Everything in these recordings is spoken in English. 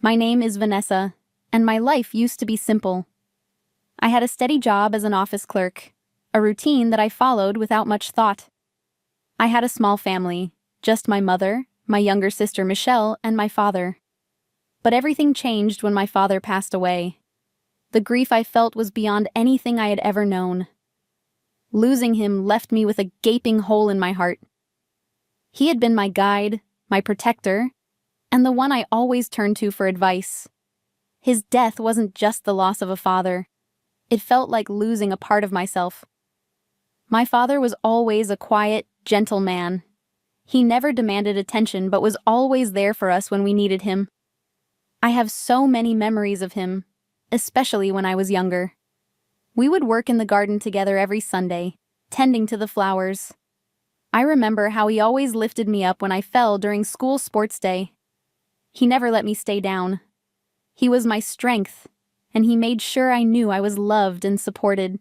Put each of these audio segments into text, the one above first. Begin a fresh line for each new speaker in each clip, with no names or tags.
My name is Vanessa, and my life used to be simple. I had a steady job as an office clerk, a routine that I followed without much thought. I had a small family, just my mother, my younger sister Michelle, and my father. But everything changed when my father passed away. The grief I felt was beyond anything I had ever known. Losing him left me with a gaping hole in my heart. He had been my guide, my protector, and the one I always turned to for advice. His death wasn't just the loss of a father. It felt like losing a part of myself. My father was always a quiet, gentle man. He never demanded attention but was always there for us when we needed him. I have so many memories of him, especially when I was younger. We would work in the garden together every Sunday, tending to the flowers. I remember how he always lifted me up when I fell during school sports day. He never let me stay down. He was my strength, and he made sure I knew I was loved and supported.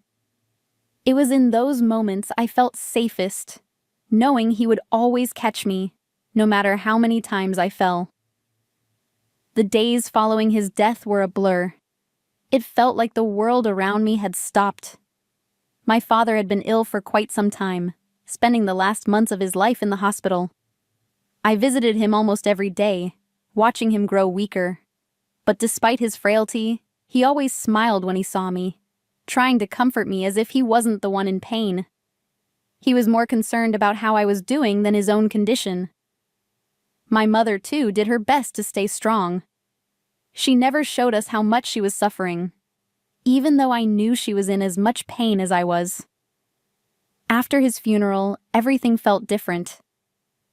It was in those moments I felt safest, knowing he would always catch me, no matter how many times I fell. The days following his death were a blur. It felt like the world around me had stopped. My father had been ill for quite some time, spending the last months of his life in the hospital. I visited him almost every day, watching him grow weaker. But despite his frailty, he always smiled when he saw me, trying to comfort me as if he wasn't the one in pain. He was more concerned about how I was doing than his own condition. My mother, too, did her best to stay strong. She never showed us how much she was suffering, even though I knew she was in as much pain as I was. After his funeral, everything felt different.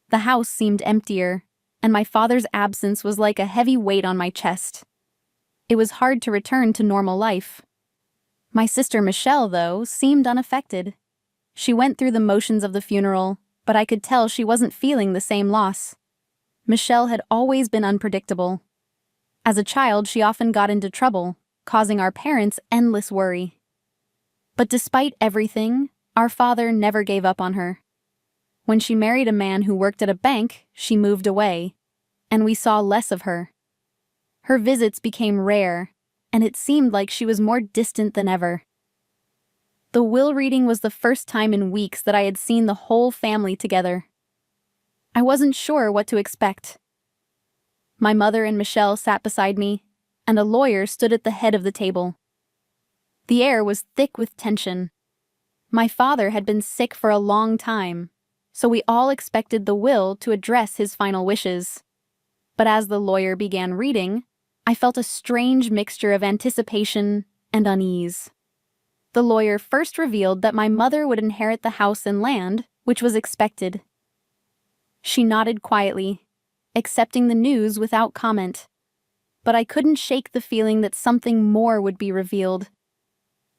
The house seemed emptier, and my father's absence was like a heavy weight on my chest. It was hard to return to normal life. My sister Michelle, though, seemed unaffected. She went through the motions of the funeral, but I could tell she wasn't feeling the same loss. Michelle had always been unpredictable. As a child, she often got into trouble, causing our parents endless worry. But despite everything, our father never gave up on her. When she married a man who worked at a bank, she moved away, and we saw less of her. Her visits became rare, and it seemed like she was more distant than ever. The will reading was the first time in weeks that I had seen the whole family together. I wasn't sure what to expect. My mother and Michelle sat beside me, and a lawyer stood at the head of the table. The air was thick with tension. My father had been sick for a long time, so we all expected the will to address his final wishes. But as the lawyer began reading, I felt a strange mixture of anticipation and unease. The lawyer first revealed that my mother would inherit the house and land, which was expected. She nodded quietly, accepting the news without comment. But I couldn't shake the feeling that something more would be revealed.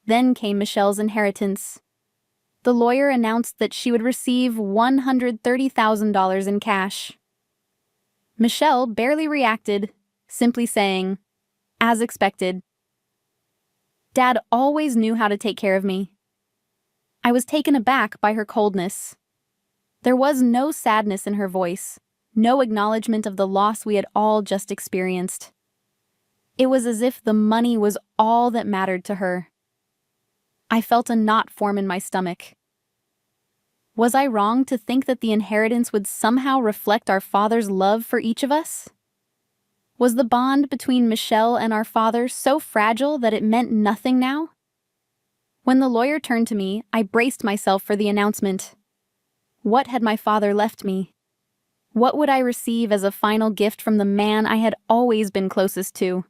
Then came Michelle's inheritance. The lawyer announced that she would receive $130,000 in cash. Michelle barely reacted, simply saying, "As expected." Dad always knew how to take care of me. I was taken aback by her coldness. There was no sadness in her voice, no acknowledgement of the loss we had all just experienced. It was as if the money was all that mattered to her. I felt a knot form in my stomach. Was I wrong to think that the inheritance would somehow reflect our father's love for each of us? Was the bond between Michelle and our father so fragile that it meant nothing now? When the lawyer turned to me, I braced myself for the announcement. What had my father left me? What would I receive as a final gift from the man I had always been closest to?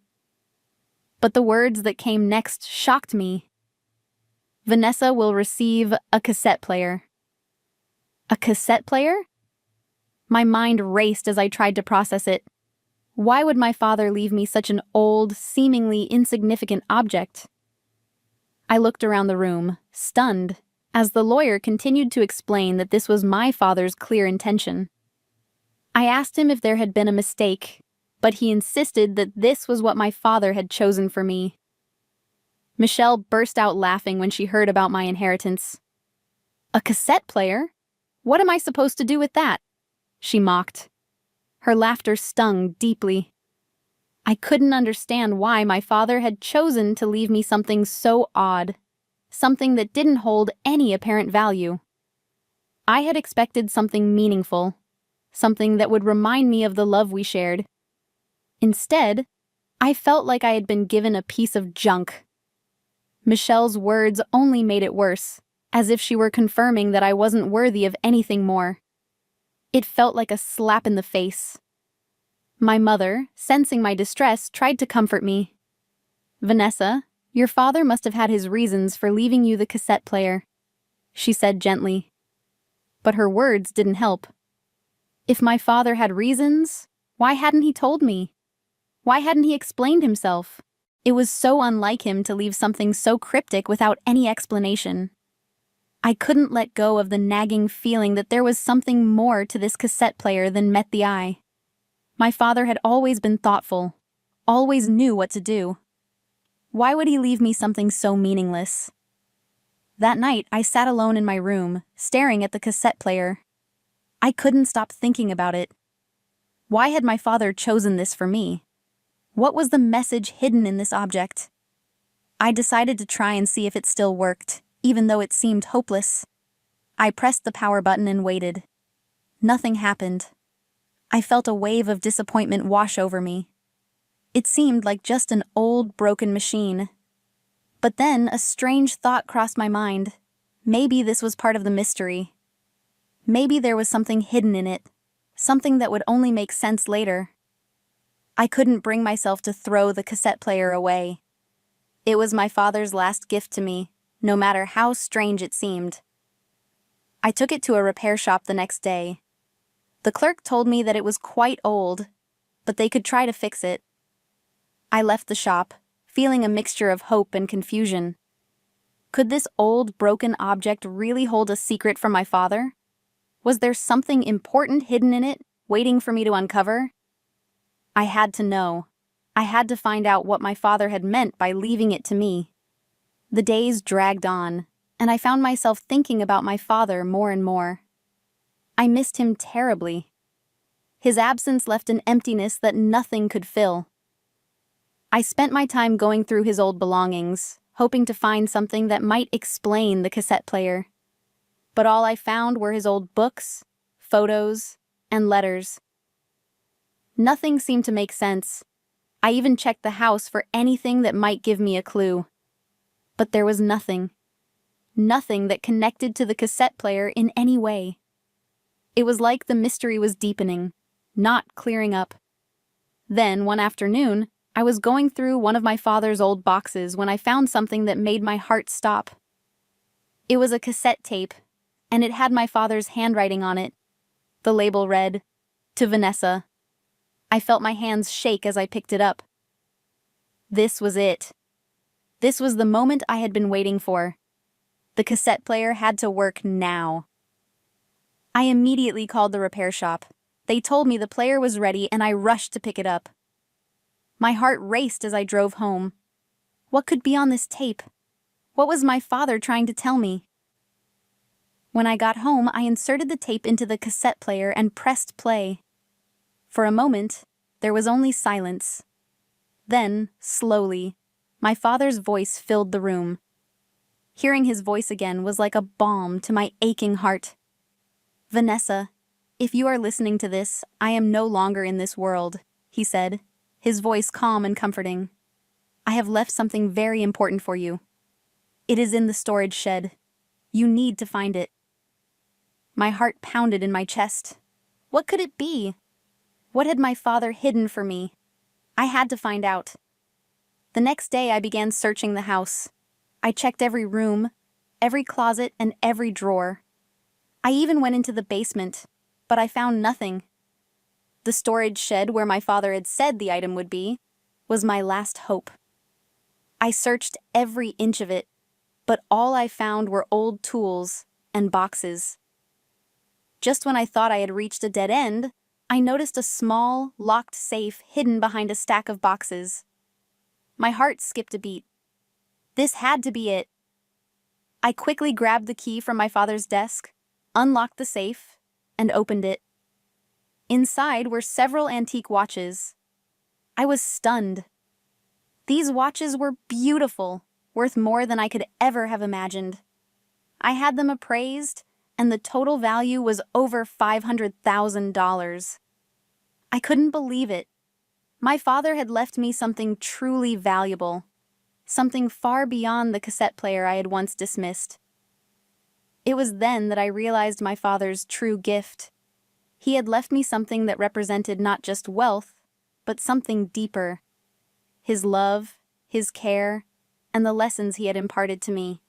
But the words that came next shocked me. Vanessa will receive a cassette player. A cassette player? My mind raced as I tried to process it. Why would my father leave me such an old, seemingly insignificant object? I looked around the room, stunned, as the lawyer continued to explain that this was my father's clear intention. I asked him if there had been a mistake, but he insisted that this was what my father had chosen for me. Michelle burst out laughing when she heard about my inheritance. "A cassette player? What am I supposed to do with that?" she mocked. Her laughter stung deeply. I couldn't understand why my father had chosen to leave me something so odd, something that didn't hold any apparent value. I had expected something meaningful, something that would remind me of the love we shared. Instead, I felt like I had been given a piece of junk. Michelle's words only made it worse, as if she were confirming that I wasn't worthy of anything more. It felt like a slap in the face. My mother, sensing my distress, tried to comfort me. "Vanessa, your father must have had his reasons for leaving you the cassette player," she said gently. But her words didn't help. If my father had reasons, why hadn't he told me? Why hadn't he explained himself? It was so unlike him to leave something so cryptic without any explanation. I couldn't let go of the nagging feeling that there was something more to this cassette player than met the eye. My father had always been thoughtful, always knew what to do. Why would he leave me something so meaningless? That night, I sat alone in my room, staring at the cassette player. I couldn't stop thinking about it. Why had my father chosen this for me? What was the message hidden in this object? I decided to try and see if it still worked, even though it seemed hopeless. I pressed the power button and waited. Nothing happened. I felt a wave of disappointment wash over me. It seemed like just an old, broken machine. But then a strange thought crossed my mind. Maybe this was part of the mystery. Maybe there was something hidden in it, something that would only make sense later. I couldn't bring myself to throw the cassette player away. It was my father's last gift to me, no matter how strange it seemed. I took it to a repair shop the next day. The clerk told me that it was quite old, but they could try to fix it. I left the shop, feeling a mixture of hope and confusion. Could this old, broken object really hold a secret from my father? Was there something important hidden in it, waiting for me to uncover? I had to know. I had to find out what my father had meant by leaving it to me. The days dragged on, and I found myself thinking about my father more and more. I missed him terribly. His absence left an emptiness that nothing could fill. I spent my time going through his old belongings, hoping to find something that might explain the cassette player. But all I found were his old books, photos, and letters. Nothing seemed to make sense. I even checked the house for anything that might give me a clue. But there was nothing. Nothing that connected to the cassette player in any way. It was like the mystery was deepening, not clearing up. Then, one afternoon, I was going through one of my father's old boxes when I found something that made my heart stop. It was a cassette tape, and it had my father's handwriting on it. The label read, "To Vanessa." I felt my hands shake as I picked it up. This was it. This was the moment I had been waiting for. The cassette player had to work now. I immediately called the repair shop. They told me the player was ready and I rushed to pick it up. My heart raced as I drove home. What could be on this tape? What was my father trying to tell me? When I got home, I inserted the tape into the cassette player and pressed play. For a moment, there was only silence. Then, slowly, my father's voice filled the room. Hearing his voice again was like a balm to my aching heart. "Vanessa, if you are listening to this, I am no longer in this world," he said, his voice calm and comforting. "I have left something very important for you. It is in the storage shed. You need to find it." My heart pounded in my chest. What could it be? What had my father hidden for me? I had to find out. The next day I began searching the house. I checked every room, every closet, and every drawer. I even went into the basement, but I found nothing. The storage shed where my father had said the item would be was my last hope. I searched every inch of it, but all I found were old tools and boxes. Just when I thought I had reached a dead end, I noticed a small, locked safe hidden behind a stack of boxes. My heart skipped a beat. This had to be it. I quickly grabbed the key from my father's desk, unlocked the safe, and opened it. Inside were several antique watches. I was stunned. These watches were beautiful, worth more than I could ever have imagined. I had them appraised, and the total value was over $500,000. I couldn't believe it. My father had left me something truly valuable, something far beyond the cassette player I had once dismissed. It was then that I realized my father's true gift. He had left me something that represented not just wealth, but something deeper. His love, his care, and the lessons he had imparted to me.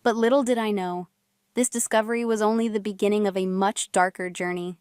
But little did I know, this discovery was only the beginning of a much darker journey.